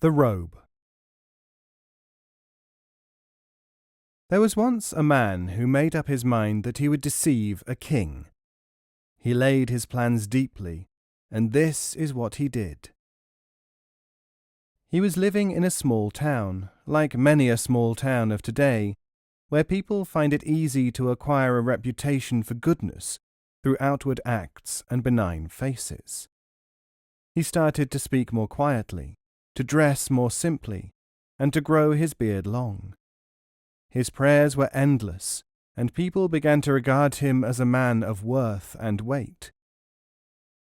The Robe. There was once a man who made up his mind that he would deceive a king. He laid his plans deeply, and this is what he did. He was living in a small town, like many a small town of today, where people find it easy to acquire a reputation for goodness through outward acts and benign faces. He started to speak more quietly, to dress more simply, and to grow his beard long. His prayers were endless, and people began to regard him as a man of worth and weight.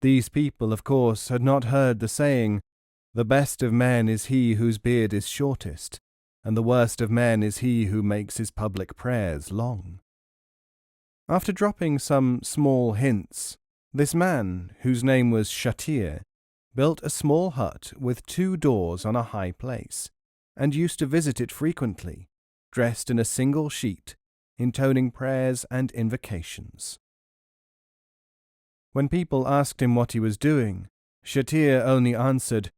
These people, of course, had not heard the saying, "The best of men is he whose beard is shortest, and the worst of men is he who makes his public prayers long." After dropping some small hints, this man, whose name was Shatir, built a small hut with 2 doors on a high place, and used to visit it frequently, dressed in a single sheet, intoning prayers and invocations. When people asked him what he was doing, Shatir only answered,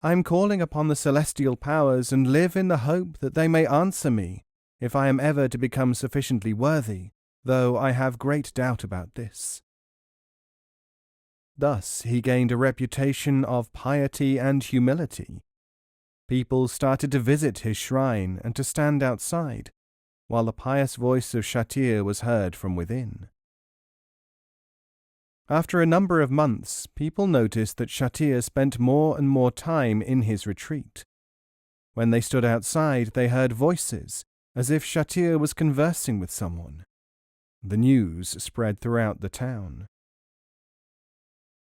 "I am calling upon the celestial powers and live in the hope that they may answer me if I am ever to become sufficiently worthy, though I have great doubt about this." Thus he gained a reputation of piety and humility. People started to visit his shrine and to stand outside, while the pious voice of Shatir was heard from within. After a number of months, people noticed that Shatir spent more and more time in his retreat. When they stood outside, they heard voices, as if Shatir was conversing with someone. The news spread throughout the town.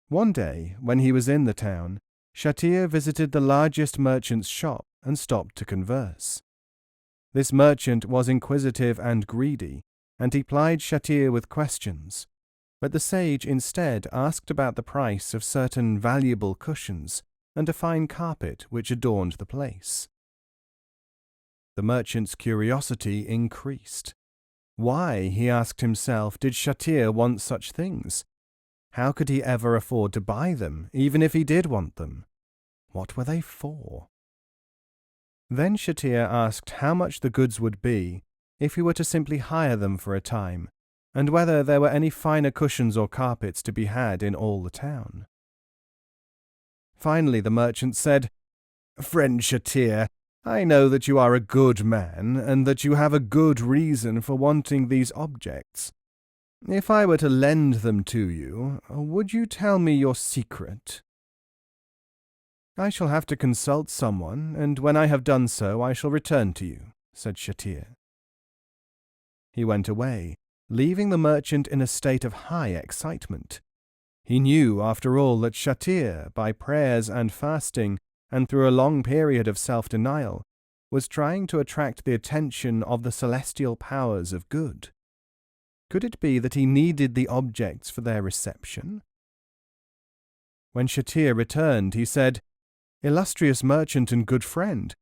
One day, when he was in the town, Shatir visited the largest merchant's shop and stopped to converse. This merchant was inquisitive and greedy, and he plied Shatir with questions, but the sage instead asked about the price of certain valuable cushions and a fine carpet which adorned the place. The merchant's curiosity increased. Why, he asked himself, did Shatir want such things? How could he ever afford to buy them, even if he did want them? What were they for? Then Shatir asked how much the goods would be if he were to simply hire them for a time, and whether there were any finer cushions or carpets to be had in all the town. Finally the merchant said, "Friend Shatir, I know that you are a good man, and that you have a good reason for wanting these objects. If I were to lend them to you, would you tell me your secret?" "I shall have to consult someone, and when I have done so I shall return to you," said Shatir. He went away, leaving the merchant in a state of high excitement. He knew, after all, that Shatir, by prayers and fasting, and through a long period of self-denial, was trying to attract the attention of the celestial powers of good. Could it be that he needed the objects for their reception? When Shatir returned, he said, "Illustrious merchant and good friend,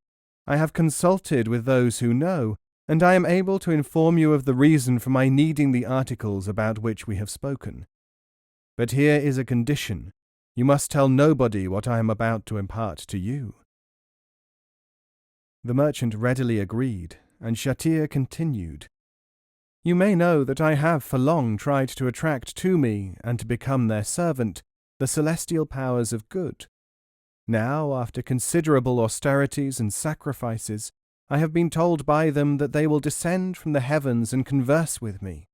I have consulted with those who know, and I am able to inform you of the reason for my needing the articles about which we have spoken. But here is a condition. You must tell nobody what I am about to impart to you." The merchant readily agreed, and Shatir continued, "You may know that I have for long tried to attract to me, and to become their servant, the celestial powers of good. Now, after considerable austerities and sacrifices, I have been told by them that they will descend from the heavens and converse with me,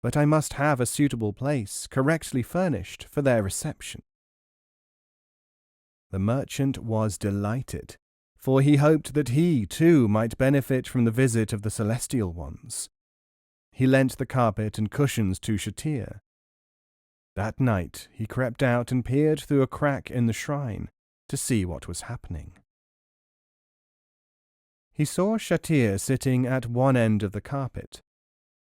but I must have a suitable place, correctly furnished, for their reception." The merchant was delighted, for he hoped that he, too, might benefit from the visit of the celestial ones. He lent the carpet and cushions to Shatir. That night he crept out and peered through a crack in the shrine to see what was happening. He saw Shatir sitting at one end of the carpet.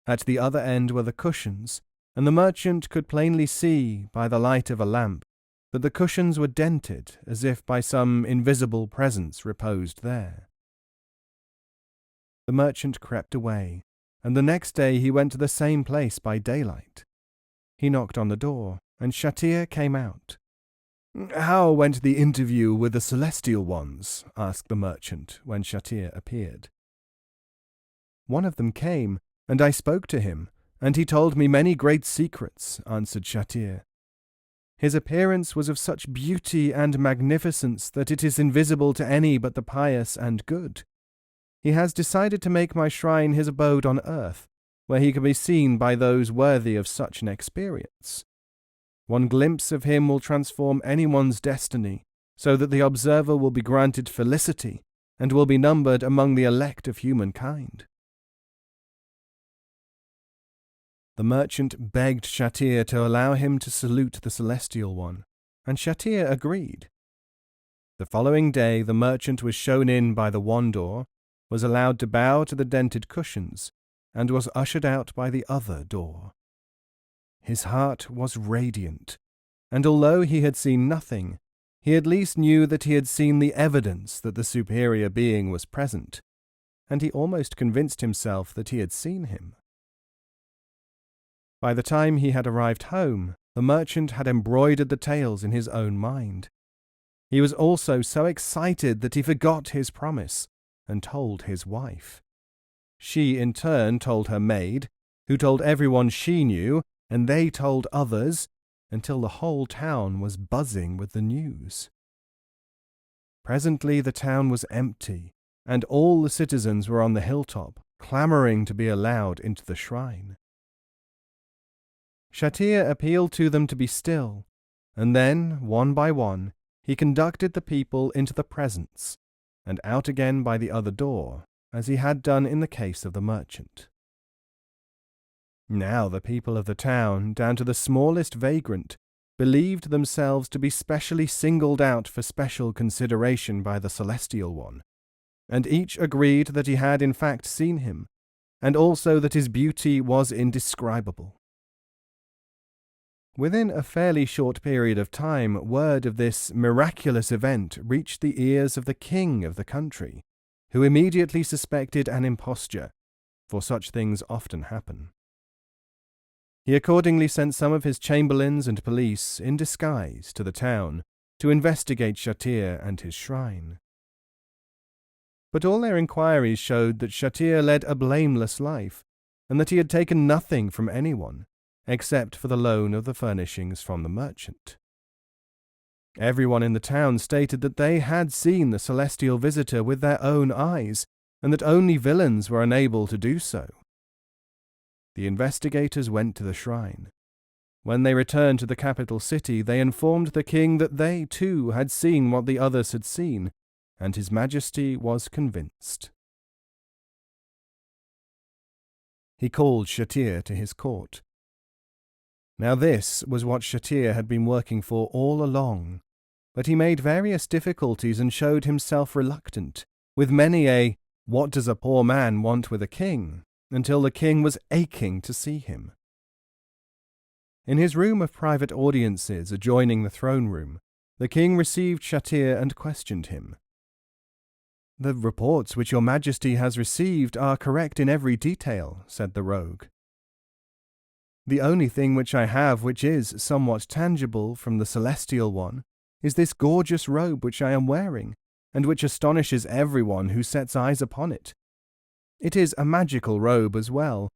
At the other end were the cushions, and the merchant could plainly see, by the light of a lamp, that the cushions were dented as if by some invisible presence reposed there. The merchant crept away, and the next day he went to the same place by daylight. He knocked on the door, and Shatir came out. "How went the interview with the celestial ones?" asked the merchant when Shatir appeared. "One of them came, and I spoke to him, and he told me many great secrets," answered Shatir. "His appearance was of such beauty and magnificence that it is invisible to any but the pious and good. He has decided to make my shrine his abode on earth, where he can be seen by those worthy of such an experience. One glimpse of him will transform anyone's destiny, so that the observer will be granted felicity and will be numbered among the elect of humankind." The merchant begged Shatir to allow him to salute the celestial one, and Shatir agreed. The following day the merchant was shown in by the one door, was allowed to bow to the dented cushions, and was ushered out by the other door. His heart was radiant, and although he had seen nothing, he at least knew that he had seen the evidence that the superior being was present, and he almost convinced himself that he had seen him. By the time he had arrived home, the merchant had embroidered the tales in his own mind. He was also so excited that he forgot his promise and told his wife. She in turn told her maid, who told everyone she knew, and they told others, until the whole town was buzzing with the news. Presently the town was empty, and all the citizens were on the hilltop, clamouring to be allowed into the shrine. Shatir appealed to them to be still, and then, one by one, he conducted the people into the presence, and out again by the other door, as he had done in the case of the merchant. Now the people of the town, down to the smallest vagrant, believed themselves to be specially singled out for special consideration by the Celestial One, and each agreed that he had in fact seen him, and also that his beauty was indescribable. Within a fairly short period of time, word of this miraculous event reached the ears of the king of the country, who immediately suspected an imposture, for such things often happen. He accordingly sent some of his chamberlains and police in disguise to the town to investigate Shatir and his shrine. But all their inquiries showed that Shatir led a blameless life, and that he had taken nothing from anyone, except for the loan of the furnishings from the merchant. Everyone in the town stated that they had seen the celestial visitor with their own eyes, and that only villains were unable to do so. The investigators went to the shrine. When they returned to the capital city, they informed the king that they, too, had seen what the others had seen, and His Majesty was convinced. He called Shatir to his court. Now this was what Shatir had been working for all along, but he made various difficulties and showed himself reluctant, with many a "what does a poor man want with a king?" until the king was aching to see him. In his room of private audiences adjoining the throne room, the king received Shatir and questioned him. "The reports which your Majesty has received are correct in every detail," said the rogue. "The only thing which I have which is somewhat tangible from the Celestial One is this gorgeous robe which I am wearing, and which astonishes everyone who sets eyes upon it. It is a magical robe as well.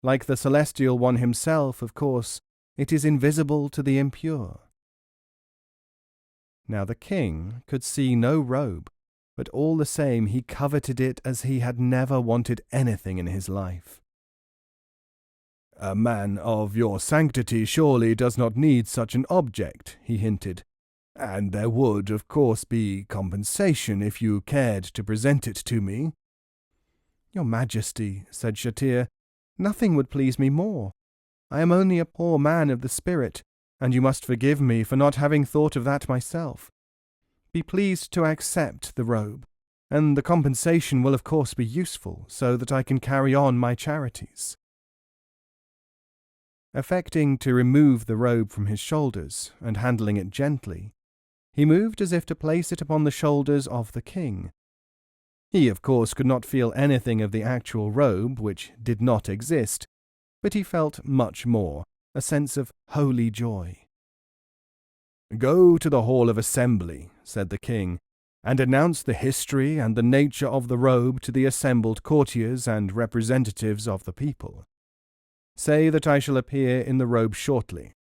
Like the Celestial One himself, of course, it is invisible to the impure." Now the king could see no robe, but all the same he coveted it as he had never wanted anything in his life. "A man of your sanctity surely does not need such an object," he hinted, "and there would, of course, be compensation if you cared to present it to me." "Your Majesty," said Shatir, "nothing would please me more. I am only a poor man of the spirit, and you must forgive me for not having thought of that myself. Be pleased to accept the robe, and the compensation will of course be useful, so that I can carry on my charities." Affecting to remove the robe from his shoulders, and handling it gently, he moved as if to place it upon the shoulders of the king. He, of course, could not feel anything of the actual robe, which did not exist, but he felt much more, a sense of holy joy. "Go to the hall of assembly," said the king, "and announce the history and the nature of the robe to the assembled courtiers and representatives of the people. Say that I shall appear in the robe shortly.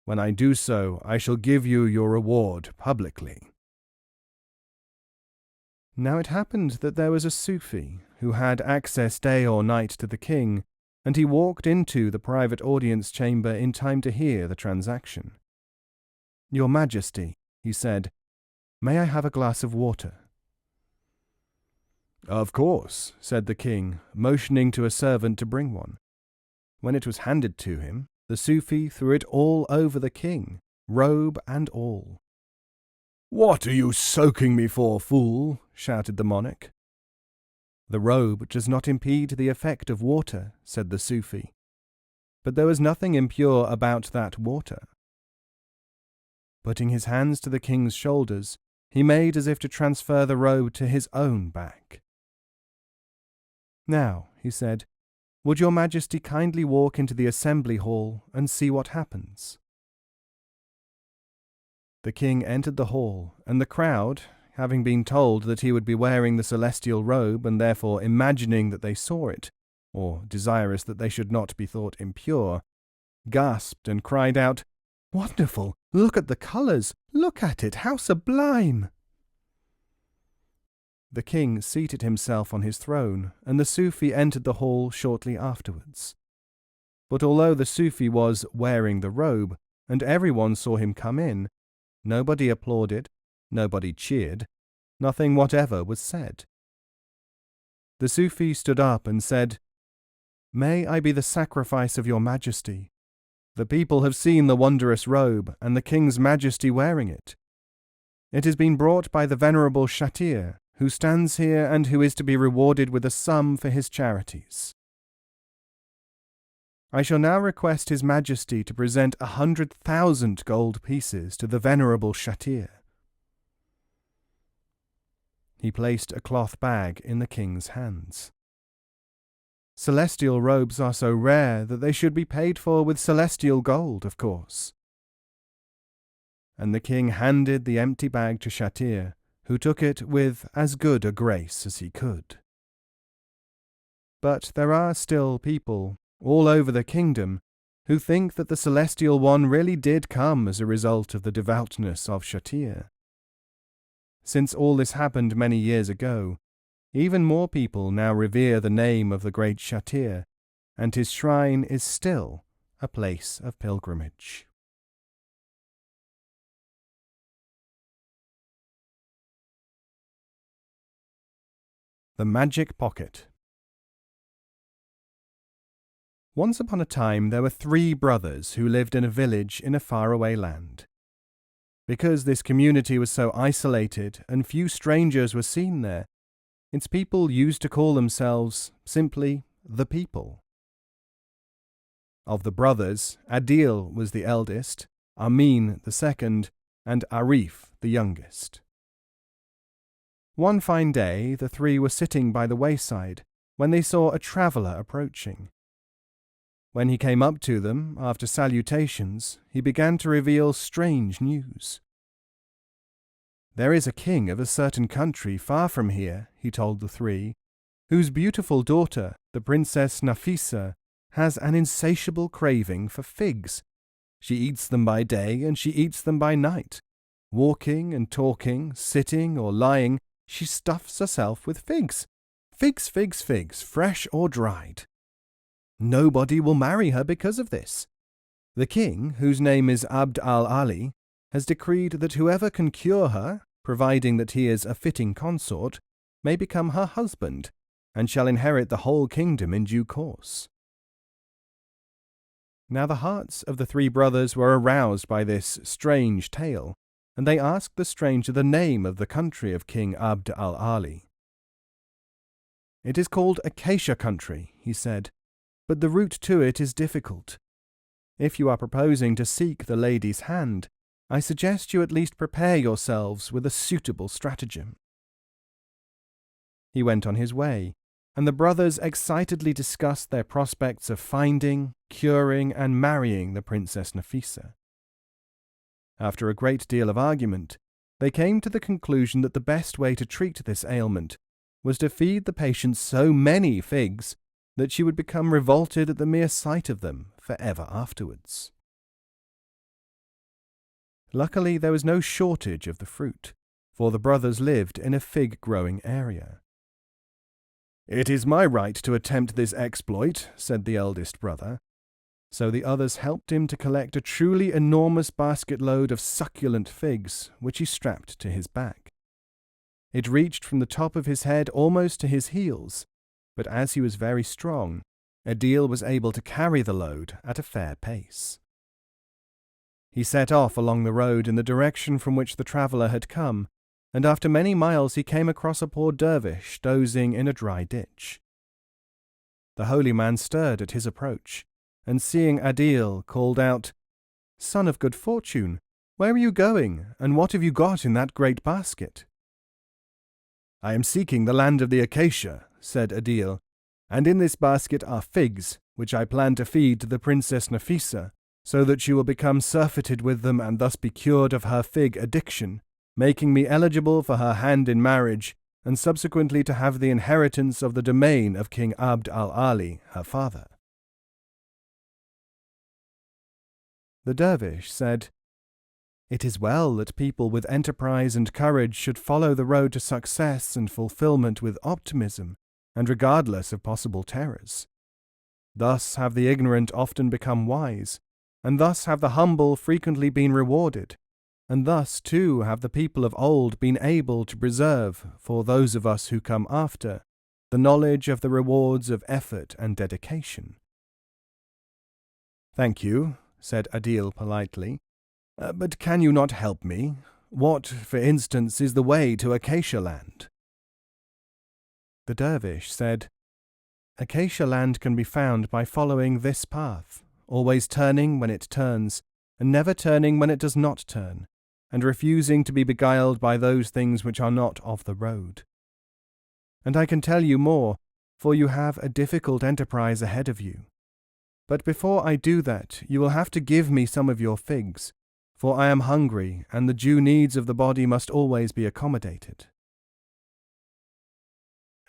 When I do so, I shall give you your reward publicly." Now it happened that there was a Sufi who had access day or night to the king, and he walked into the private audience chamber in time to hear the transaction. "Your Majesty," he said, "may I have a glass of water?" "Of course," said the king, motioning to a servant to bring one. When it was handed to him, the Sufi threw it all over the king, robe and all. "What are you soaking me for, fool?" shouted the monarch. "The robe does not impede the effect of water," said the Sufi. "But there was nothing impure about that water." Putting his hands to the king's shoulders, he made as if to transfer the robe to his own back. "Now," he said, "would your Majesty kindly walk into the assembly hall and see what happens?" The king entered the hall, and the crowd, having been told that he would be wearing the celestial robe and therefore imagining that they saw it, or desirous that they should not be thought impure, gasped and cried out, "Wonderful! Look at the colours! Look at it! How sublime!" The king seated himself on his throne, and the Sufi entered the hall shortly afterwards. But although the Sufi was wearing the robe, and everyone saw him come in, nobody applauded, nobody cheered, nothing whatever was said. The Sufi stood up and said, "May I be the sacrifice of your Majesty? The people have seen the wondrous robe and the king's majesty wearing it. It has been brought by the venerable Shatir, who stands here and who is to be rewarded with a sum for his charities. I shall now request His Majesty to present 100,000 gold pieces to the venerable Shatir." He placed a cloth bag in the king's hands. Celestial robes are so rare that they should be paid for with celestial gold, of course. And the king handed the empty bag to Shatir, who took it with as good a grace as he could. But there are still people, all over the kingdom, who think that the Celestial One really did come as a result of the devoutness of Shatir. Since all this happened many years ago, even more people now revere the name of the great Shatir, and his shrine is still a place of pilgrimage. The Magic Pocket. Once upon a time there were 3 brothers who lived in a village in a faraway land. Because this community was so isolated and few strangers were seen there, its people used to call themselves simply the people. Of the brothers, Adil was the eldest, Amin the second, and Arif the youngest. One fine day the 3 were sitting by the wayside when they saw a traveller approaching. When he came up to them, after salutations, he began to reveal strange news. "There is a king of a certain country far from here," he told the 3, "whose beautiful daughter, the Princess Nafisa, has an insatiable craving for figs. She eats them by day and she eats them by night. Walking and talking, sitting or lying, she stuffs herself with figs. Figs, figs, figs, fresh or dried. Nobody will marry her because of this. The king, whose name is Abd al-Ali, has decreed that whoever can cure her, providing that he is a fitting consort, may become her husband, and shall inherit the whole kingdom in due course." Now the hearts of the 3 brothers were aroused by this strange tale, and they asked the stranger the name of the country of King Abd al-Ali. "It is called Acacia country," he said, "but the route to it is difficult. If you are proposing to seek the lady's hand, I suggest you at least prepare yourselves with a suitable stratagem." He went on his way, and the brothers excitedly discussed their prospects of finding, curing, and marrying the Princess Nafisa. After a great deal of argument, they came to the conclusion that the best way to treat this ailment was to feed the patient so many figs that she would become revolted at the mere sight of them for ever afterwards. Luckily, there was no shortage of the fruit, for the brothers lived in a fig-growing area. "It is my right to attempt this exploit," said the eldest brother. So the others helped him to collect a truly enormous basket-load of succulent figs, which he strapped to his back. It reached from the top of his head almost to his heels, but as he was very strong, Adil was able to carry the load at a fair pace. He set off along the road in the direction from which the traveller had come, and after many miles he came across a poor dervish dozing in a dry ditch. The holy man stirred at his approach, and seeing Adil, called out, "Son of good fortune, where are you going, and what have you got in that great basket?" "I am seeking the land of the acacia," said Adil, "and in this basket are figs, which I plan to feed to the Princess Nafisa, so that she will become surfeited with them and thus be cured of her fig addiction, making me eligible for her hand in marriage, and subsequently to have the inheritance of the domain of King Abd al-Ali, her father." The dervish said, "It is well that people with enterprise and courage should follow the road to success and fulfillment with optimism, and regardless of possible terrors. Thus have the ignorant often become wise, and thus have the humble frequently been rewarded, and thus too have the people of old been able to preserve, for those of us who come after, the knowledge of the rewards of effort and dedication." "Thank you," said Adil politely, "but can you not help me? What, for instance, is the way to Acacia Land?" The dervish said, "Acacia Land can be found by following this path, always turning when it turns, and never turning when it does not turn, and refusing to be beguiled by those things which are not of the road. And I can tell you more, for you have a difficult enterprise ahead of you. But before I do that, you will have to give me some of your figs, for I am hungry, and the due needs of the body must always be accommodated."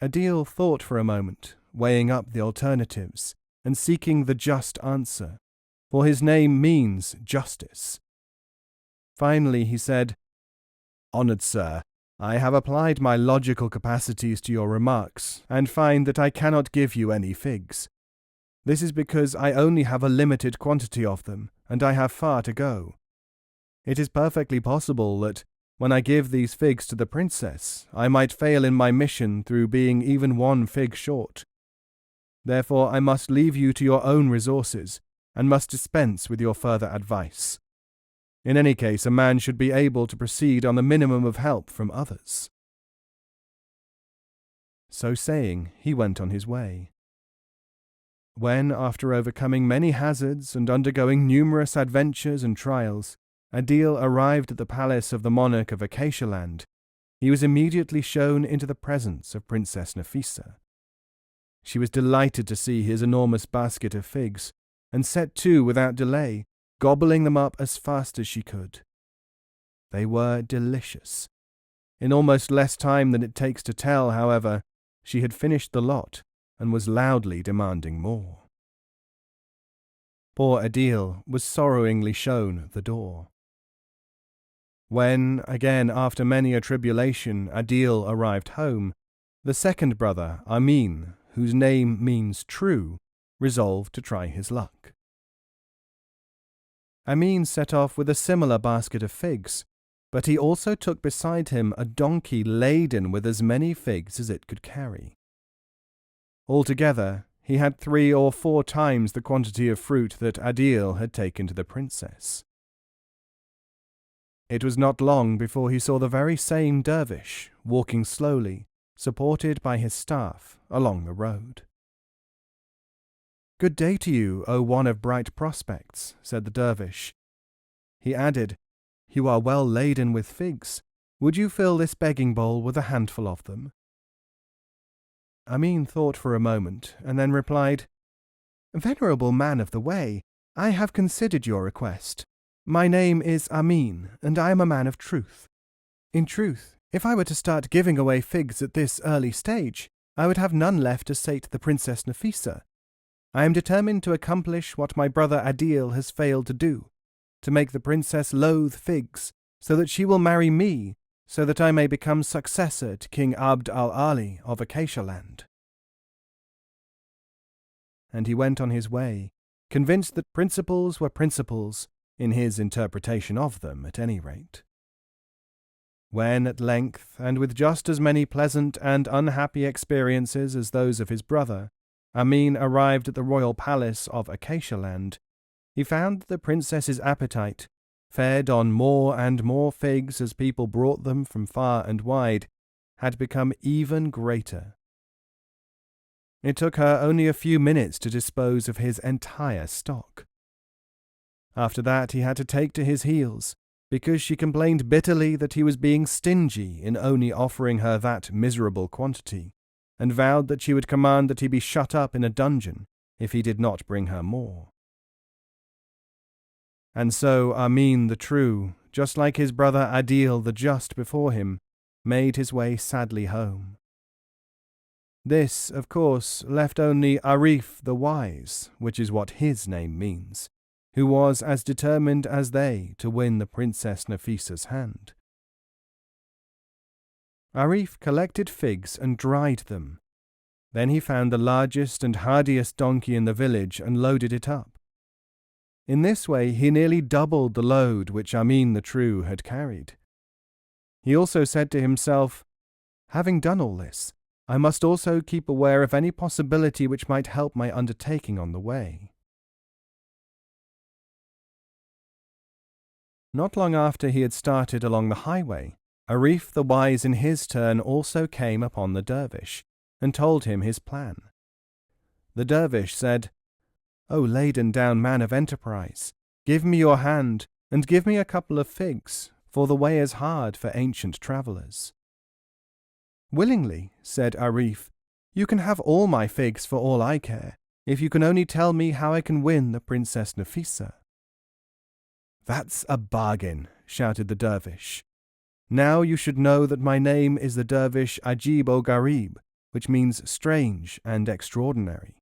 Adil thought for a moment, weighing up the alternatives, and seeking the just answer, for his name means justice. Finally he said, "Honoured sir, I have applied my logical capacities to your remarks, and find that I cannot give you any figs. This is because I only have a limited quantity of them, and I have far to go. It is perfectly possible that, when I give these figs to the princess, I might fail in my mission through being even one fig short. Therefore I must leave you to your own resources, and must dispense with your further advice. In any case, a man should be able to proceed on the minimum of help from others." So saying, he went on his way. When, after overcoming many hazards and undergoing numerous adventures and trials, Adil arrived at the palace of the monarch of Acacia Land, he was immediately shown into the presence of Princess Nafisa. She was delighted to see his enormous basket of figs, and set to without delay, gobbling them up as fast as she could. They were delicious. In almost less time than it takes to tell, however, she had finished the lot, and was loudly demanding more. Poor Adil was sorrowingly shown the door. When, again after many a tribulation, Adil arrived home, the second brother, Amin, whose name means true, resolved to try his luck. Amin set off with a similar basket of figs, but he also took beside him a donkey laden with as many figs as it could carry. Altogether, he had 3 or 4 times the quantity of fruit that Adil had taken to the princess. It was not long before he saw the very same dervish, walking slowly, supported by his staff, along the road. "Good day to you, O one of bright prospects," said the dervish. He added, "You are well laden with figs. Would you fill this begging bowl with a handful of them?" Amin thought for a moment, and then replied, "Venerable man of the way, I have considered your request, My name is Amin, and I am a man of truth. In truth, if I were to start giving away figs at this early stage, I would have none left to sate the Princess Nafisa. I am determined to accomplish what my brother Adil has failed to do, to make the princess loathe figs, so that she will marry me, so that I may become successor to King Abd al-Ali of Acacia Land. And he went on his way, convinced that principles were principles, in his interpretation of them at any rate. When at length, and with just as many pleasant and unhappy experiences as those of his brother, Amin arrived at the royal palace of Acacia Land, he found that the princess's appetite, fed on more and more figs as people brought them from far and wide, had become even greater. It took her only a few minutes to dispose of his entire stock. After that he had to take to his heels, because she complained bitterly that he was being stingy in only offering her that miserable quantity, and vowed that she would command that he be shut up in a dungeon if he did not bring her more. And so Amin the True, just like his brother Adil the Just before him, made his way sadly home. This, of course, left only Arif the Wise, which is what his name means, who was as determined as they to win the Princess Nafisa's hand. Arif collected figs and dried them. Then he found the largest and hardiest donkey in the village and loaded it up. In this way he nearly doubled the load which Amin the True had carried. He also said to himself, "Having done all this, I must also keep aware of any possibility which might help my undertaking on the way." Not long after he had started along the highway, Arif the Wise in his turn also came upon the dervish, and told him his plan. The dervish said, "O laden-down man of enterprise, give me your hand, and give me a couple of figs, for the way is hard for ancient travellers." "Willingly," said Arif, "you can have all my figs for all I care, if you can only tell me how I can win the Princess Nafisa." "That's a bargain," shouted the dervish. "Now you should know that my name is the dervish Ajib-o-Gharib, which means strange and extraordinary.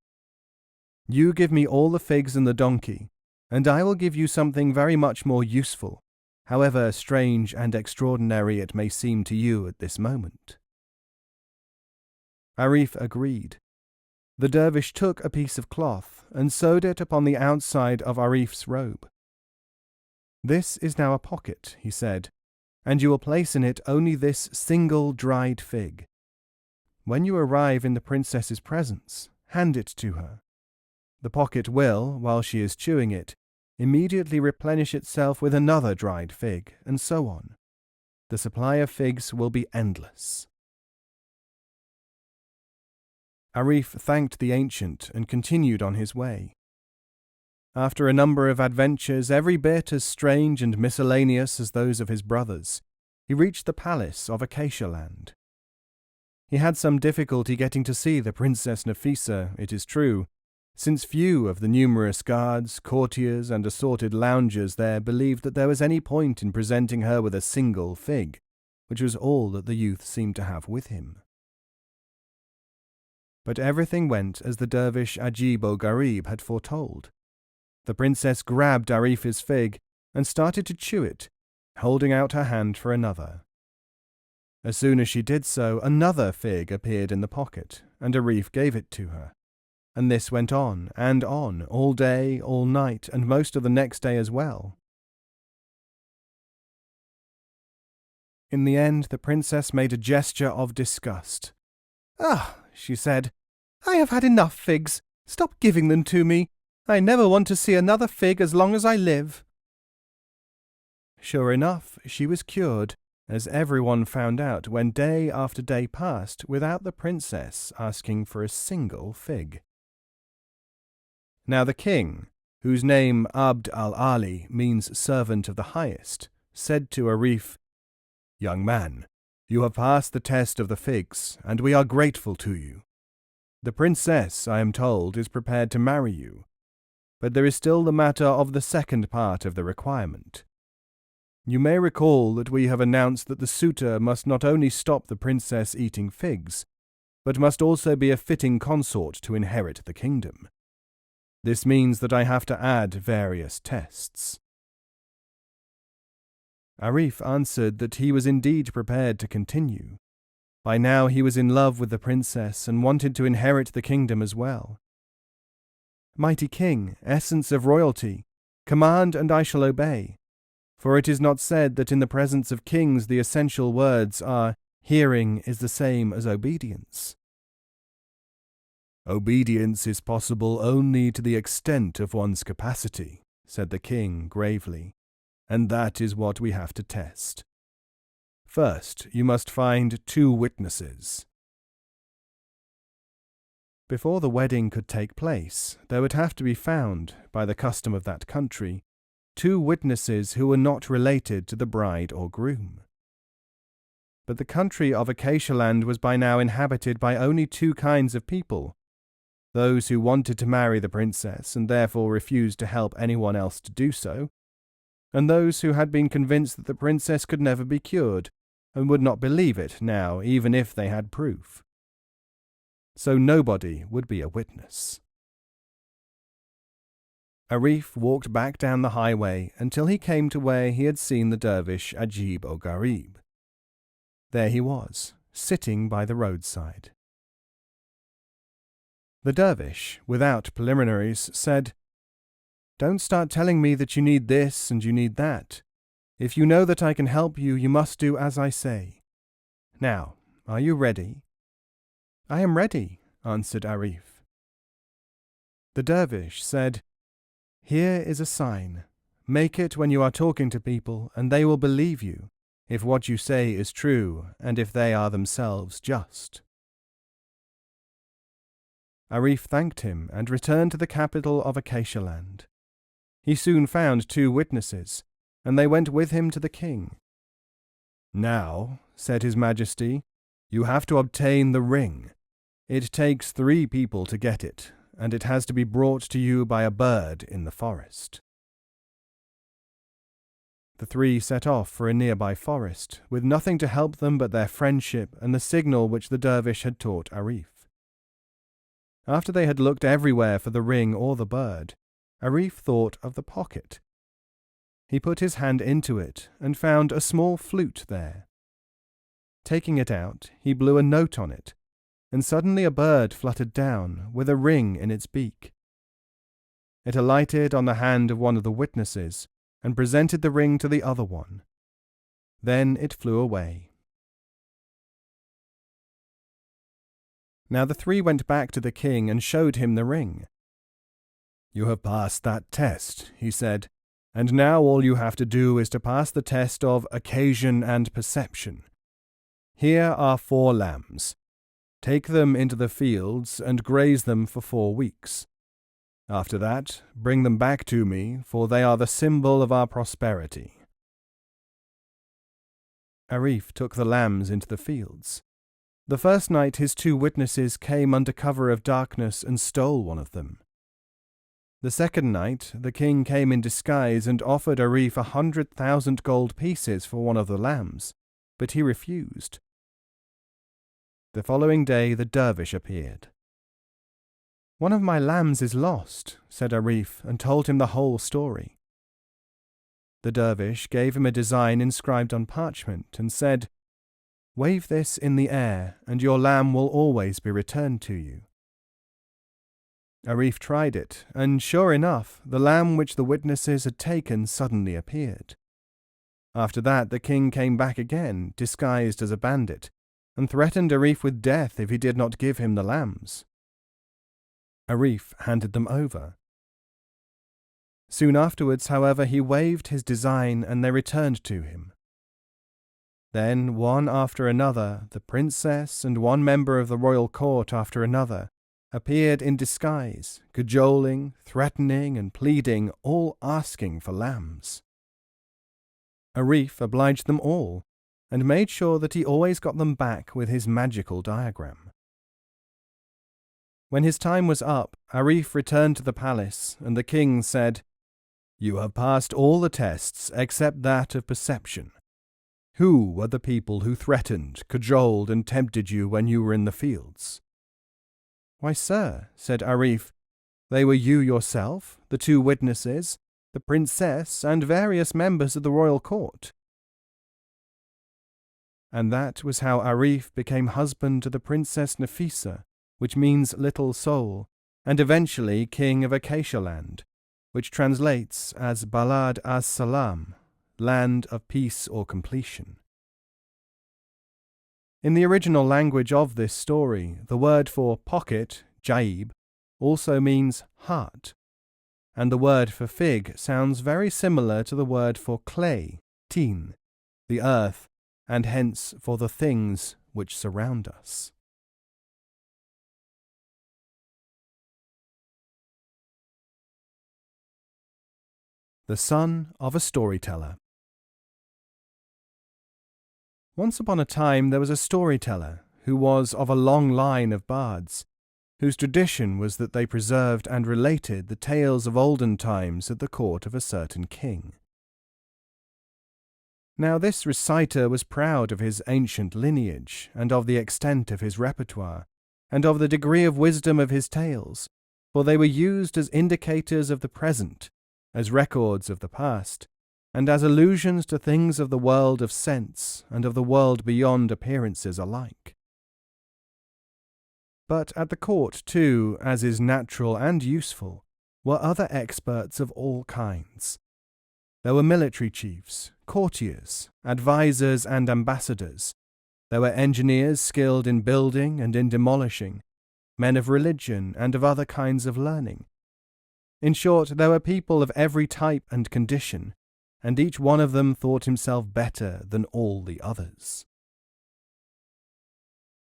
You give me all the figs and the donkey, and I will give you something very much more useful, however strange and extraordinary it may seem to you at this moment." Arif agreed. The dervish took a piece of cloth and sewed it upon the outside of Arif's robe. "This is now a pocket," he said, "and you will place in it only this single dried fig. When you arrive in the princess's presence, hand it to her. The pocket will, while she is chewing it, immediately replenish itself with another dried fig, and so on. The supply of figs will be endless." Arif thanked the ancient and continued on his way. After a number of adventures every bit as strange and miscellaneous as those of his brothers, he reached the palace of Acacia Land. He had some difficulty getting to see the Princess Nafisa, it is true, since few of the numerous guards, courtiers, and assorted loungers there believed that there was any point in presenting her with a single fig, which was all that the youth seemed to have with him. But everything went as the dervish Ajib-o-Gharib had foretold. The princess grabbed Arif's fig and started to chew it, holding out her hand for another. As soon as she did so, another fig appeared in the pocket, and Arif gave it to her. And this went on, all day, all night, and most of the next day as well. In the end, the princess made a gesture of disgust. "Ah," she said, "I have had enough figs. Stop giving them to me. I never want to see another fig as long as I live." Sure enough, she was cured, as everyone found out when day after day passed without the princess asking for a single fig. Now the king, whose name Abd al-Ali means servant of the highest, said to Arif, "Young man, you have passed the test of the figs, and we are grateful to you. The princess, I am told, is prepared to marry you. but there is still the matter of the second part of the requirement. You may recall that we have announced that the suitor must not only stop the princess eating figs, but must also be a fitting consort to inherit the kingdom. This means that I have to add various tests. Arif answered that he was indeed prepared to continue. By now he was in love with the princess and wanted to inherit the kingdom as well. Mighty king, essence of royalty, command and I shall obey. For it is not said that in the presence of kings the essential words are, hearing is the same as obedience. Obedience is possible only to the extent of one's capacity, said the king gravely, and that is what we have to test. First, you must find 2 witnesses. Before the wedding could take place, there would have to be found, by the custom of that country, 2 witnesses who were not related to the bride or groom. But the country of Acacialand was by now inhabited by only 2 kinds of people: those who wanted to marry the princess and therefore refused to help anyone else to do so, and those who had been convinced that the princess could never be cured and would not believe it now even if they had proof. So nobody would be a witness. Arif walked back down the highway until he came to where he had seen the dervish Ajib o Gharib. There he was, sitting by the roadside. The dervish, without preliminaries, said, "Don't start telling me that you need this and you need that. If you know that I can help you, you must do as I say. Now, are you ready?" "I am ready," answered Arif. The dervish said, "Here is a sign. Make it when you are talking to people, and they will believe you, if what you say is true, and if they are themselves just." Arif thanked him and returned to the capital of Acacialand. He soon found 2 witnesses, and they went with him to the king. "Now," said his majesty, "you have to obtain the ring. It takes 3 people to get it, and it has to be brought to you by a bird in the forest." The 3 set off for a nearby forest, with nothing to help them but their friendship and the signal which the dervish had taught Arif. After they had looked everywhere for the ring or the bird, Arif thought of the pocket. He put his hand into it and found a small flute there. Taking it out, he blew a note on it, and suddenly a bird fluttered down with a ring in its beak. It alighted on the hand of one of the witnesses and presented the ring to the other one. Then it flew away. Now the 3 went back to the king and showed him the ring. "You have passed that test," he said, "and now all you have to do is to pass the test of occasion and perception. Here are 4 lambs. Take them into the fields and graze them for 4 weeks. After that, bring them back to me, for they are the symbol of our prosperity." Arif took the lambs into the fields. The first night his 2 witnesses came under cover of darkness and stole one of them. The second night the king came in disguise and offered Arif 100,000 gold pieces for one of the lambs, but he refused. The following day the dervish appeared. "One of my lambs is lost," said Arif, and told him the whole story. The dervish gave him a design inscribed on parchment and said, "Wave this in the air, and your lamb will always be returned to you." Arif tried it, and sure enough, the lamb which the witnesses had taken suddenly appeared. After that the king came back again, disguised as a bandit, and threatened Arif with death if he did not give him the lambs. Arif handed them over. Soon afterwards, however, he waved his design and they returned to him. Then, one after another, the princess and one member of the royal court after another appeared in disguise, cajoling, threatening, and pleading, all asking for lambs. Arif obliged them all, and made sure that he always got them back with his magical diagram. When his time was up, Arif returned to the palace, and the king said, "You have passed all the tests except that of perception. Who were the people who threatened, cajoled, and tempted you when you were in the fields?" "Why, sir," said Arif, "they were you yourself, the 2 witnesses, the princess, and various members of the royal court." And that was how Arif became husband to the Princess Nafisa, which means little soul, and eventually king of Acacia land, which translates as Balad as-Salam, land of peace or completion. In the original language of this story, the word for pocket, jaib, also means heart, and the word for fig sounds very similar to the word for clay, tin, the earth, and hence for the things which surround us. The son of a storyteller. Once upon a time there was a storyteller who was of a long line of bards, whose tradition was that they preserved and related the tales of olden times at the court of a certain king. Now this reciter was proud of his ancient lineage, and of the extent of his repertoire, and of the degree of wisdom of his tales, for they were used as indicators of the present, as records of the past, and as allusions to things of the world of sense and of the world beyond appearances alike. But at the court, too, as is natural and useful, were other experts of all kinds. There were military chiefs, courtiers, advisers and ambassadors. There were engineers skilled in building and in demolishing, men of religion and of other kinds of learning. In short, there were people of every type and condition, and each one of them thought himself better than all the others.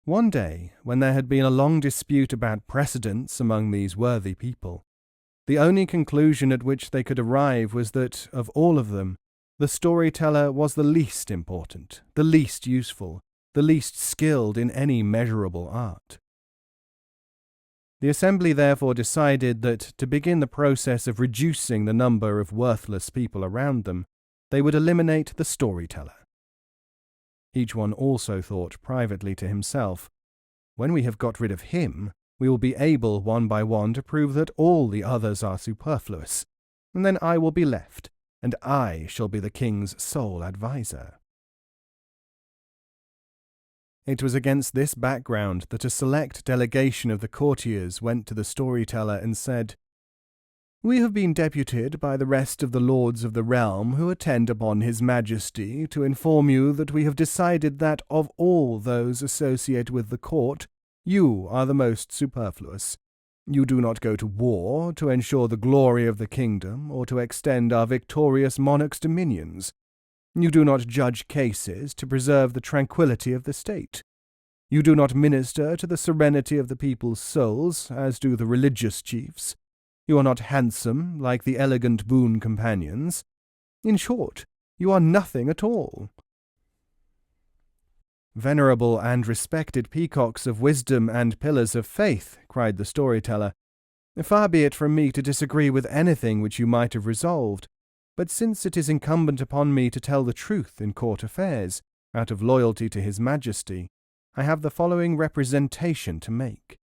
One day, when there had been a long dispute about precedence among these worthy people, the only conclusion at which they could arrive was that, of all of them, the storyteller was the least important, the least useful, the least skilled in any measurable art. The assembly therefore decided that, to begin the process of reducing the number of worthless people around them, they would eliminate the storyteller. Each one also thought privately to himself, "When we have got rid of him, we will be able one by one to prove that all the others are superfluous, and then I will be left, and I shall be the king's sole adviser." It was against this background that a select delegation of the courtiers went to the storyteller and said, "We have been deputed by the rest of the lords of the realm who attend upon his majesty to inform you that we have decided that of all those associated with the court, you are the most superfluous. You do not go to war to ensure the glory of the kingdom or to extend our victorious monarch's dominions. You do not judge cases to preserve the tranquillity of the state. You do not minister to the serenity of the people's souls, as do the religious chiefs. You are not handsome like the elegant boon companions. In short, you are nothing at all." "Venerable and respected peacocks of wisdom and pillars of faith," cried the storyteller, "far be it from me to disagree with anything which you might have resolved, but since it is incumbent upon me to tell the truth in court affairs, out of loyalty to His Majesty, I have the following representation to make.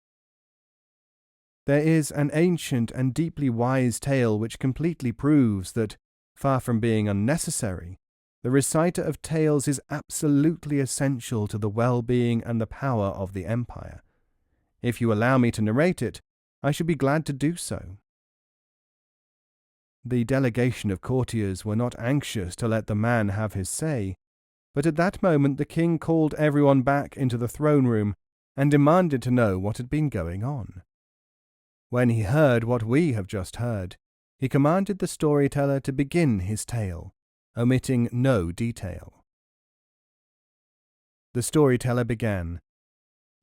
There is an ancient and deeply wise tale which completely proves that, far from being unnecessary, the reciter of tales is absolutely essential to the well-being and the power of the empire. If you allow me to narrate it, I should be glad to do so." The delegation of courtiers were not anxious to let the man have his say, but at that moment the king called everyone back into the throne room and demanded to know what had been going on. When he heard what we have just heard, he commanded the storyteller to begin his tale, omitting no detail. The storyteller began,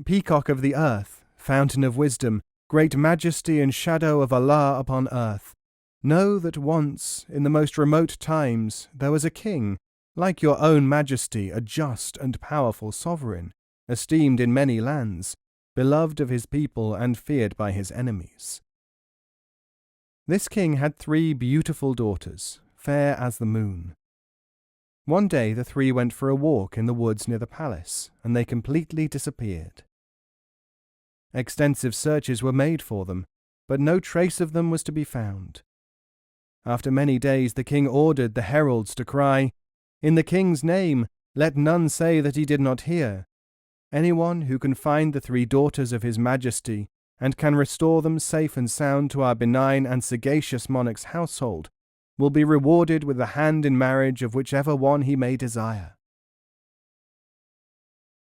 "Peacock of the earth, fountain of wisdom, great majesty and shadow of Allah upon earth, know that once, in the most remote times, there was a king, like your own majesty, a just and powerful sovereign, esteemed in many lands, beloved of his people and feared by his enemies. This king had 3 beautiful daughters, fair as the moon. One day the 3 went for a walk in the woods near the palace, and they completely disappeared. Extensive searches were made for them, but no trace of them was to be found. After many days the king ordered the heralds to cry, "In the king's name, let none say that he did not hear. Anyone who can find the 3 daughters of his majesty, and can restore them safe and sound to our benign and sagacious monarch's household, will be rewarded with the hand in marriage of whichever one he may desire."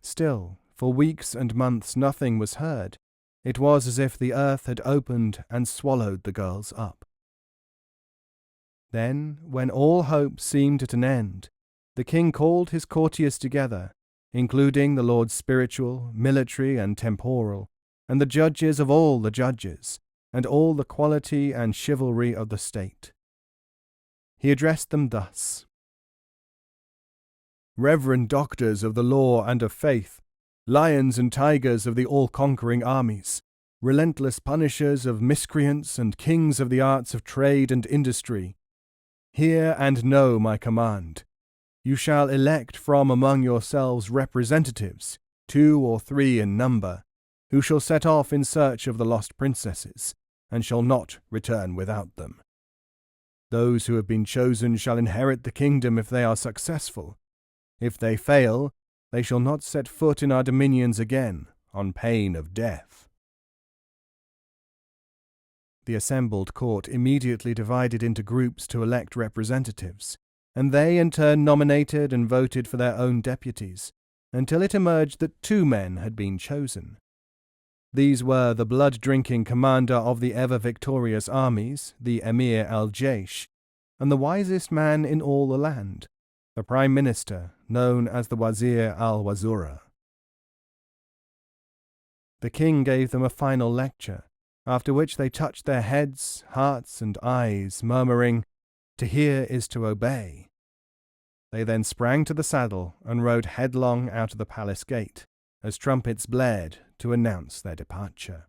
Still, for weeks and months nothing was heard. It was as if the earth had opened and swallowed the girls up. Then, when all hope seemed at an end, the king called his courtiers together, including the lords spiritual, military, and temporal, and the judges of all the judges, and all the quality and chivalry of the state. He addressed them thus: "Reverend doctors of the law and of faith, lions and tigers of the all-conquering armies, relentless punishers of miscreants and kings of the arts of trade and industry, hear and know my command. You shall elect from among yourselves representatives, 2 or 3 in number, who shall set off in search of the lost princesses, and shall not return without them. Those who have been chosen shall inherit the kingdom if they are successful. If they fail, they shall not set foot in our dominions again, on pain of death." The assembled court immediately divided into groups to elect representatives, and they in turn nominated and voted for their own deputies, until it emerged that 2 men had been chosen. These were the blood-drinking commander of the ever-victorious armies, the Emir al-Jaysh, and the wisest man in all the land, the Prime Minister, known as the Wazir al-Wazura. The king gave them a final lecture, after which they touched their heads, hearts, and eyes, murmuring, "To hear is to obey." They then sprang to the saddle and rode headlong out of the palace gate, as trumpets blared to announce their departure.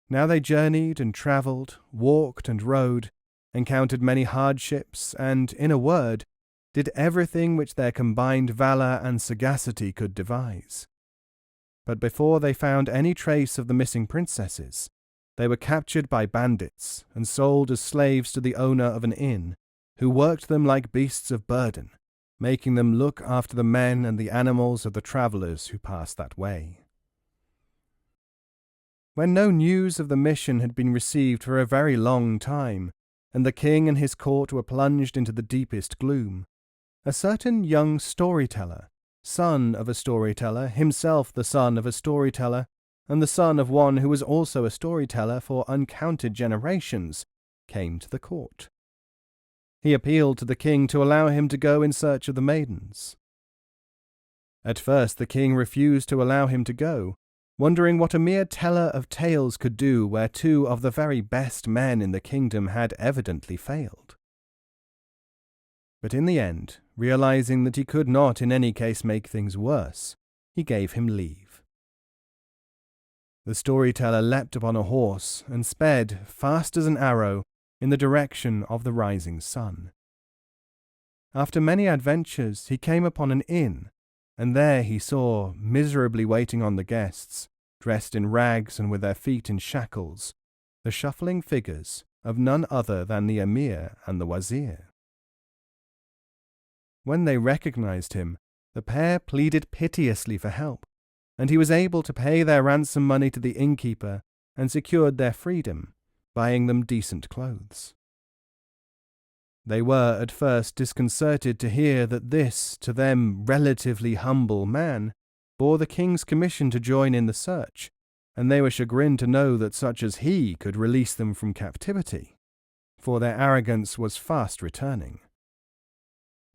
Now they journeyed and travelled, walked and rode, encountered many hardships, and, in a word, did everything which their combined valour and sagacity could devise. But before they found any trace of the missing princesses, they were captured by bandits and sold as slaves to the owner of an inn, who worked them like beasts of burden, making them look after the men and the animals of the travellers who passed that way. When no news of the mission had been received for a very long time, and the king and his court were plunged into the deepest gloom, a certain young storyteller, son of a storyteller, himself the son of a storyteller, and the son of one who was also a storyteller for uncounted generations, came to the court. He appealed to the king to allow him to go in search of the maidens. At first the king refused to allow him to go, wondering what a mere teller of tales could do where 2 of the very best men in the kingdom had evidently failed. But in the end, realizing that he could not in any case make things worse, he gave him leave. The storyteller leapt upon a horse and sped, fast as an arrow, in the direction of the rising sun. After many adventures, he came upon an inn, and there he saw, miserably waiting on the guests, dressed in rags and with their feet in shackles, the shuffling figures of none other than the Emir and the Wazir. When they recognized him, the pair pleaded piteously for help, and he was able to pay their ransom money to the innkeeper and secured their freedom, buying them decent clothes. They were at first disconcerted to hear that this, to them relatively humble man, bore the king's commission to join in the search, and they were chagrined to know that such as he could release them from captivity, for their arrogance was fast returning.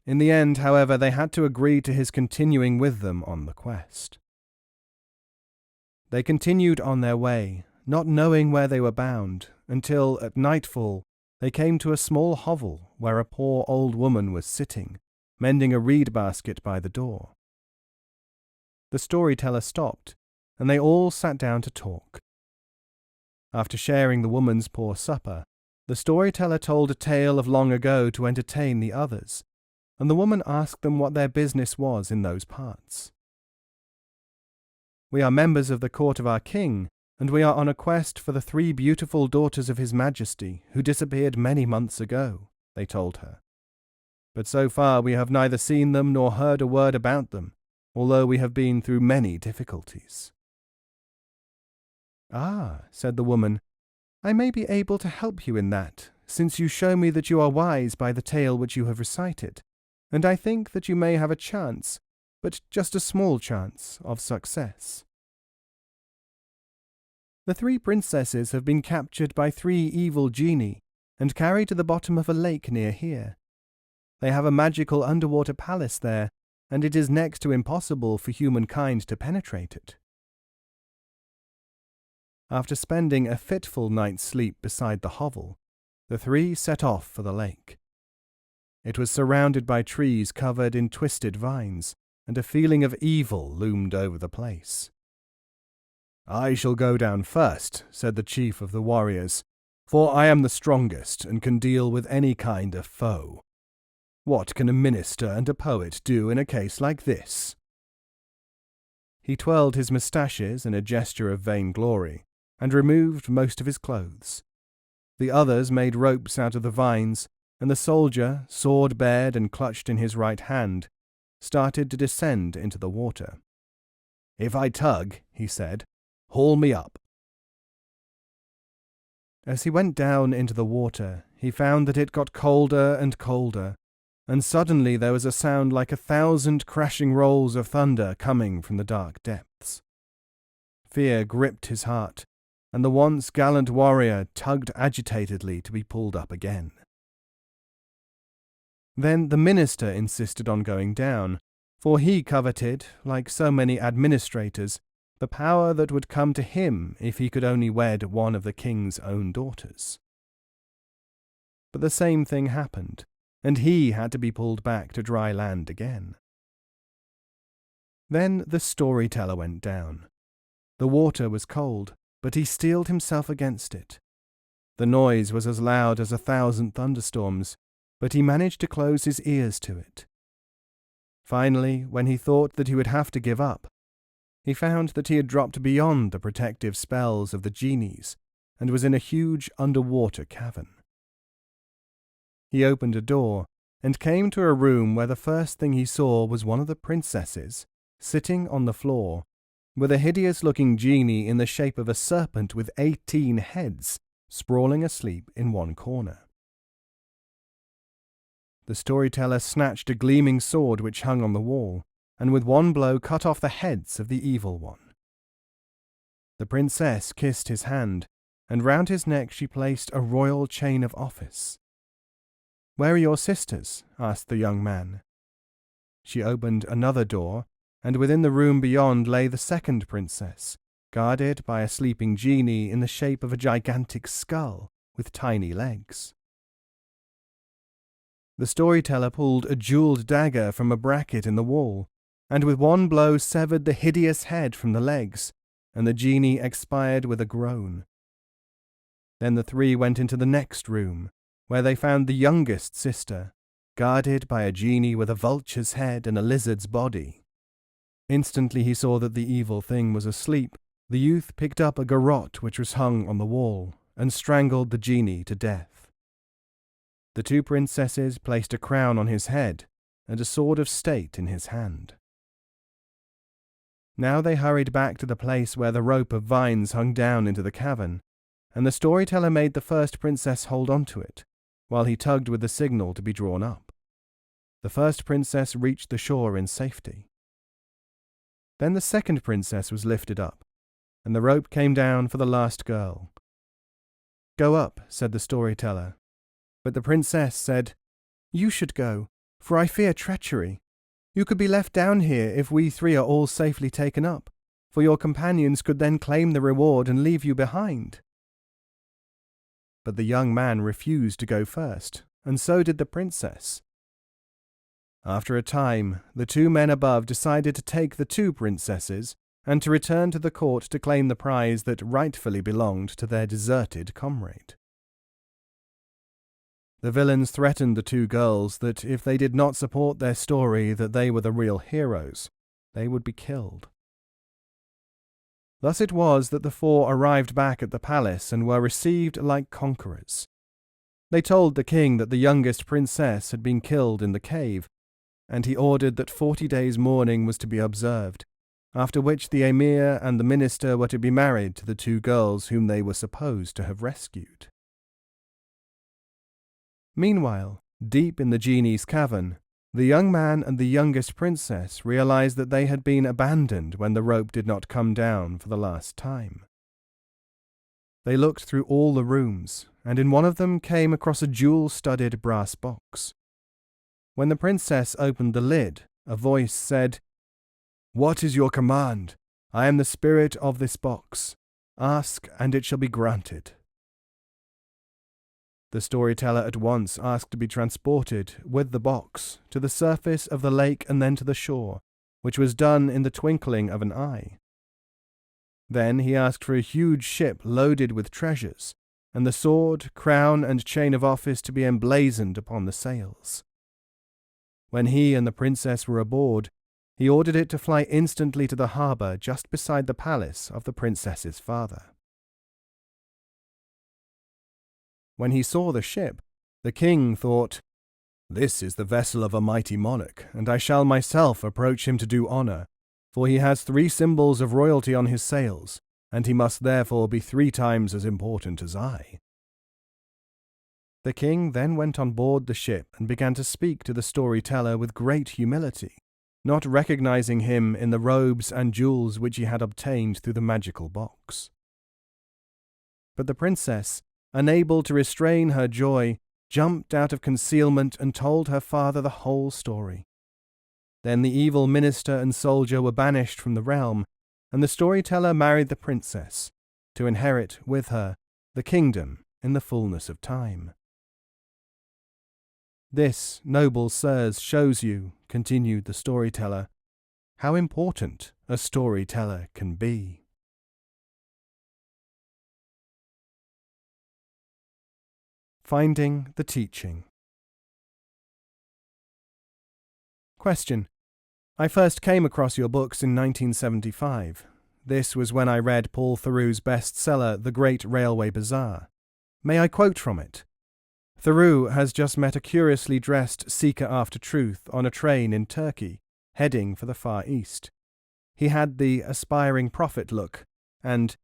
In the end, however, they had to agree to his continuing with them on the quest. They continued on their way, not knowing where they were bound, until, at nightfall, they came to a small hovel where a poor old woman was sitting, mending a reed basket by the door. the storyteller stopped, and they all sat down to talk. After sharing the woman's poor supper, the storyteller told a tale of long ago to entertain the others, and the woman asked them what their business was in those parts. "We are members of the court of our king, and we are on a quest for the 3 beautiful daughters of his majesty who disappeared many months ago," they told her. "But so far we have neither seen them nor heard a word about them, although we have been through many difficulties." "Ah," said the woman, "I may be able to help you in that, since you show me that you are wise by the tale which you have recited, and I think that you may have a chance, but just a small chance, of success. The 3 princesses have been captured by 3 evil genii and carried to the bottom of a lake near here. They have a magical underwater palace there, and it is next to impossible for humankind to penetrate it." After spending a fitful night's sleep beside the hovel, the 3 set off for the lake. It was surrounded by trees covered in twisted vines, and a feeling of evil loomed over the place. "I shall go down first," said the chief of the warriors, "for I am the strongest and can deal with any kind of foe. What can a minister and a poet do in a case like this?" He twirled his moustaches in a gesture of vainglory, and removed most of his clothes. The others made ropes out of the vines, and the soldier, sword bared and clutched in his right hand, started to descend into the water. "If I tug," he said, "haul me up." As he went down into the water, he found that it got colder and colder, and suddenly there was a sound like 1,000 crashing rolls of thunder coming from the dark depths. Fear gripped his heart, and the once gallant warrior tugged agitatedly to be pulled up again. Then the minister insisted on going down, for he coveted, like so many administrators, the power that would come to him if he could only wed one of the king's own daughters. But the same thing happened, and he had to be pulled back to dry land again. Then the storyteller went down. The water was cold, but he steeled himself against it. The noise was as loud as 1,000 thunderstorms, but he managed to close his ears to it. Finally, when he thought that he would have to give up, he found that he had dropped beyond the protective spells of the genies and was in a huge underwater cavern. He opened a door and came to a room where the first thing he saw was one of the princesses, sitting on the floor, with a hideous-looking genie in the shape of a serpent with 18 heads, sprawling asleep in one corner. The storyteller snatched a gleaming sword which hung on the wall, and with one blow cut off the heads of the evil one. The princess kissed his hand, and round his neck she placed a royal chain of office. "Where are your sisters?" asked the young man. She opened another door, and within the room beyond lay the second princess, guarded by a sleeping genie in the shape of a gigantic skull with tiny legs. The storyteller pulled a jeweled dagger from a bracket in the wall, and with one blow severed the hideous head from the legs, and the genie expired with a groan. Then the 3 went into the next room, where they found the youngest sister, guarded by a genie with a vulture's head and a lizard's body. Instantly he saw that the evil thing was asleep. The youth picked up a garrote which was hung on the wall, and strangled the genie to death. The 2 princesses placed a crown on his head, and a sword of state in his hand. Now they hurried back to the place where the rope of vines hung down into the cavern, and the storyteller made the first princess hold on to it, while he tugged with the signal to be drawn up. The first princess reached the shore in safety. Then the second princess was lifted up, and the rope came down for the last girl. "Go up," said the storyteller. But the princess said, "You should go, for I fear treachery. You could be left down here if we 3 are all safely taken up, for your companions could then claim the reward and leave you behind." But the young man refused to go first, and so did the princess. After a time, the two men above decided to take the two princesses and to return to the court to claim the prize that rightfully belonged to their deserted comrade. The villains threatened the two girls that if they did not support their story that they were the real heroes, they would be killed. Thus it was that the four arrived back at the palace and were received like conquerors. They told the king that the youngest princess had been killed in the cave, and he ordered that 40 days' mourning was to be observed, after which the emir and the minister were to be married to the two girls whom they were supposed to have rescued. Meanwhile, deep in the genie's cavern, the young man and the youngest princess realized that they had been abandoned when the rope did not come down for the last time. They looked through all the rooms, and in one of them came across a jewel-studded brass box. When the princess opened the lid, a voice said, "What is your command? I am the spirit of this box. Ask, and it shall be granted." The storyteller at once asked to be transported, with the box, to the surface of the lake and then to the shore, which was done in the twinkling of an eye. Then he asked for a huge ship loaded with treasures, and the sword, crown, and chain of office to be emblazoned upon the sails. When he and the princess were aboard, he ordered it to fly instantly to the harbour just beside the palace of the princess's father. When he saw the ship, the king thought, "This is the vessel of a mighty monarch, and I shall myself approach him to do honour, for he has 3 symbols of royalty on his sails, and he must therefore be 3 times as important as I." The king then went on board the ship and began to speak to the storyteller with great humility, not recognizing him in the robes and jewels which he had obtained through the magical box. But the princess, unable to restrain her joy, jumped out of concealment and told her father the whole story. Then the evil minister and soldier were banished from the realm, and the storyteller married the princess, to inherit with her the kingdom in the fullness of time. "This, noble sirs, shows you," continued the storyteller, "how important a storyteller can be." Finding the teaching. Question. I first came across your books in 1975. This was when I read Paul Theroux's bestseller, The Great Railway Bazaar. May I quote from it? Theroux has just met a curiously dressed seeker after truth on a train in Turkey, heading for the Far East. He had the aspiring prophet look, and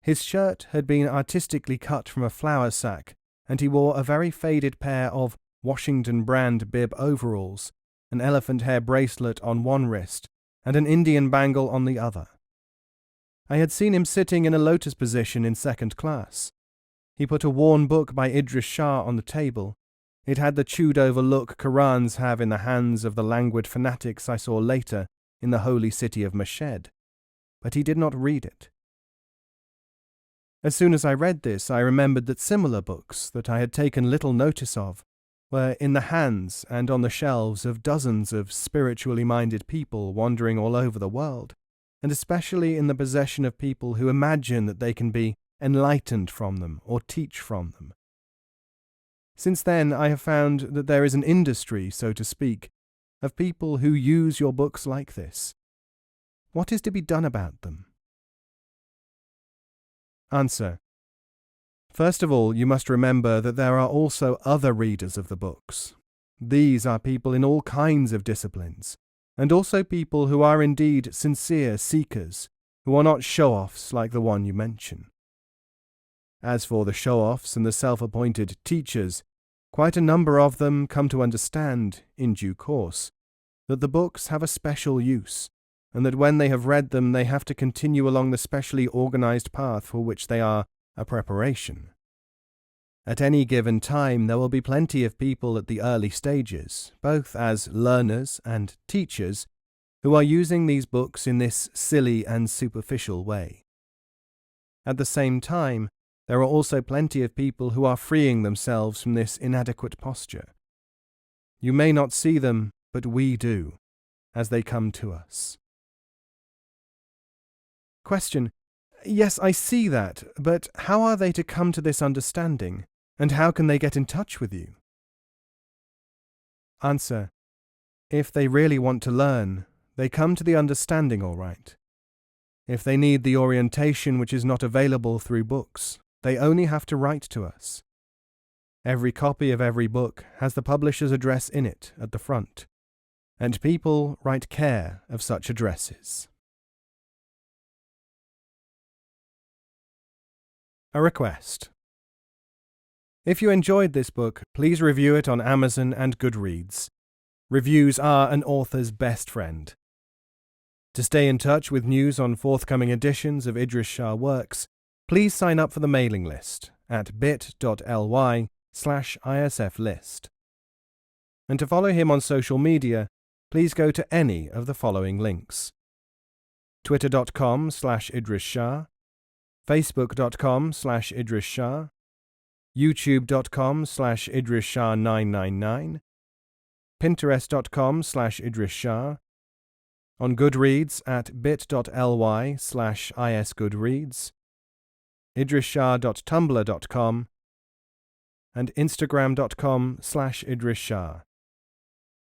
his shirt had been artistically cut from a flour sack, and he wore a very faded pair of Washington brand bib overalls, an elephant hair bracelet on one wrist, and an Indian bangle on the other. I had seen him sitting in a lotus position in second class. He put a worn book by Idries Shah on the table. It had the chewed-over look Qurans have in the hands of the languid fanatics I saw later in the holy city of Mashed. But he did not read it. As soon as I read this, I remembered that similar books that I had taken little notice of were in the hands and on the shelves of dozens of spiritually minded people wandering all over the world, and especially in the possession of people who imagine that they can be enlightened from them or teach from them. Since then, I have found that there is an industry, so to speak, of people who use your books like this. What is to be done about them? Answer. First of all, you must remember that there are also other readers of the books. These are people in all kinds of disciplines, and also people who are indeed sincere seekers, who are not show-offs like the one you mention. As for the show-offs and the self-appointed teachers, quite a number of them come to understand, in due course, that the books have a special use, and that when they have read them they have to continue along the specially organized path for which they are a preparation. At any given time there will be plenty of people at the early stages, both as learners and teachers, who are using these books in this silly and superficial way. At the same time, there are also plenty of people who are freeing themselves from this inadequate posture. You may not see them, but we do, as they come to us. Question: Yes, I see that, but how are they to come to this understanding, and how can they get in touch with you? Answer: If they really want to learn, they come to the understanding all right. If they need the orientation which is not available through books, they only have to write to us. Every copy of every book has the publisher's address in it at the front, and people write care of such addresses. A request. If you enjoyed this book, please review it on Amazon and Goodreads. Reviews are an author's best friend. To stay in touch with news on forthcoming editions of Idries Shah works, please sign up for the mailing list at bit.ly/isflist. And to follow him on social media, please go to any of the following links: twitter.com/Idries Shah, facebook.com/Idries Shah, youtube.com/Idries Shah 999, pinterest.com/Idries Shah, on Goodreads at bit.ly/isgoodreads, idriesshah.tumblr.com, and instagram.com/Idries Shah,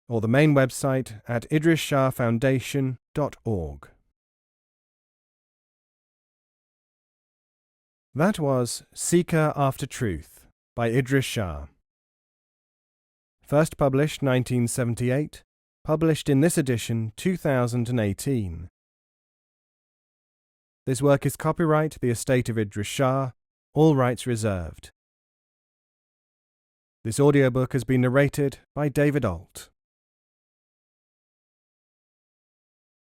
or the main website at idriesshahfoundation.org. That was Seeker After Truth by Idries Shah. First published 1978, published in this edition 2018. This work is copyright the estate of Idries Shah, all rights reserved. This audiobook has been narrated by David Ault.